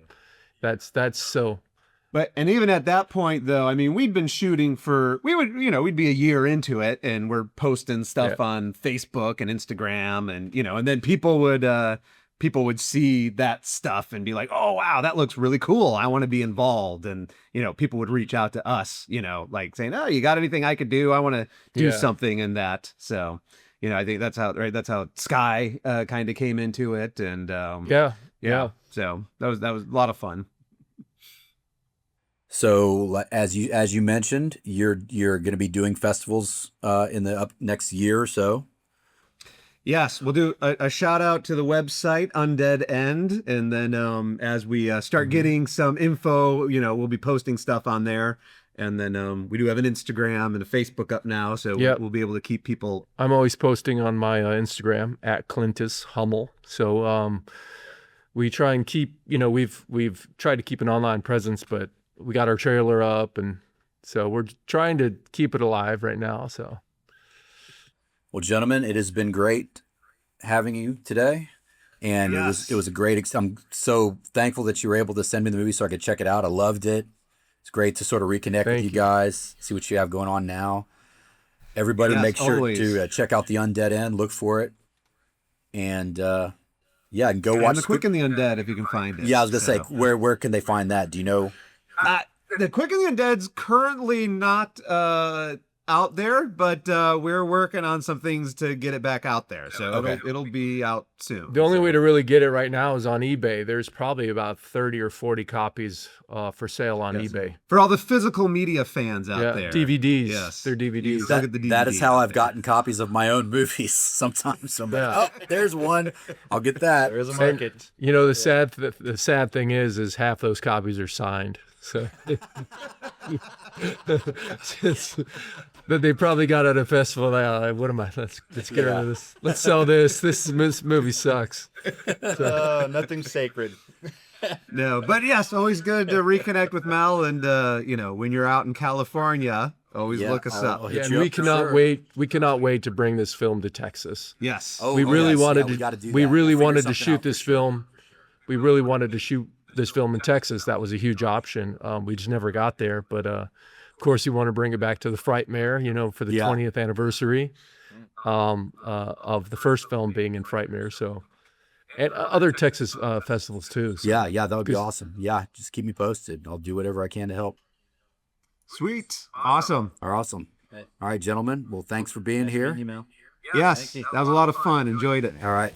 That's so. And even at that point, though, I mean, we'd been shooting we'd be a year into it, and we're posting stuff on Facebook and Instagram, and and then people would see that stuff and be like, oh wow, that looks really cool, I want to be involved. And people would reach out to us, like saying, oh, you got anything I could do? I want to do something in that. So I think that's how Sky kind of came into it. And so that was a lot of fun. So as you mentioned, you're going to be doing festivals in the next year or so. Yes, we'll do a shout out to the website Undead End, and then as we start getting some info, we'll be posting stuff on there, and then we do have an Instagram and a Facebook up now, so we'll be able to keep people. I'm always posting on my Instagram at Clintus Hummel. So we try and keep, we've tried to keep an online presence, but we got our trailer up, and so we're trying to keep it alive right now. So. Well, gentlemen, it has been great having you today, and it was a great. I'm so thankful that you were able to send me the movie so I could check it out. I loved it. It's great to sort of reconnect with you guys, see what you have going on now. Everybody, make sure to check out the Undead End. Look for it, and and go watch the Quick and the Undead if you can find it. Yeah, I was gonna say, where can they find that? Do you know? The Quick and the Undead's currently not out there, but we're working on some things to get it back out there, so it'll be out soon. The only way to really get it right now is on eBay. There's probably about 30 or 40 copies for sale on eBay. For all the physical media fans out there. DVDs. Yes. They're DVDs. That is how I've gotten copies of my own movies sometimes. So there's one. I'll get that. There is a market. And, the sad thing is half those copies are signed. So that they probably got at a festival. What am I? Let's get rid of this. Let's sell this. This movie sucks. Nothing sacred. No, but yes, always good to reconnect with Mel. And when you're out in California, always look us up. And we cannot wait. We cannot wait to bring this film to Texas. Yes. We really wanted to shoot this film. We really wanted to shoot this film in Texas, that was a huge option. We just never got there. But of course, you want to bring it back to the Frightmare, for the 20th anniversary of the first film being in Frightmare. So, and other Texas festivals too. So. Yeah, that would be awesome. Yeah, just keep me posted. I'll do whatever I can to help. Sweet. Awesome. Awesome. All right, gentlemen. Well, thanks for being here. Yes, that was a lot of fun. Enjoyed it. All right.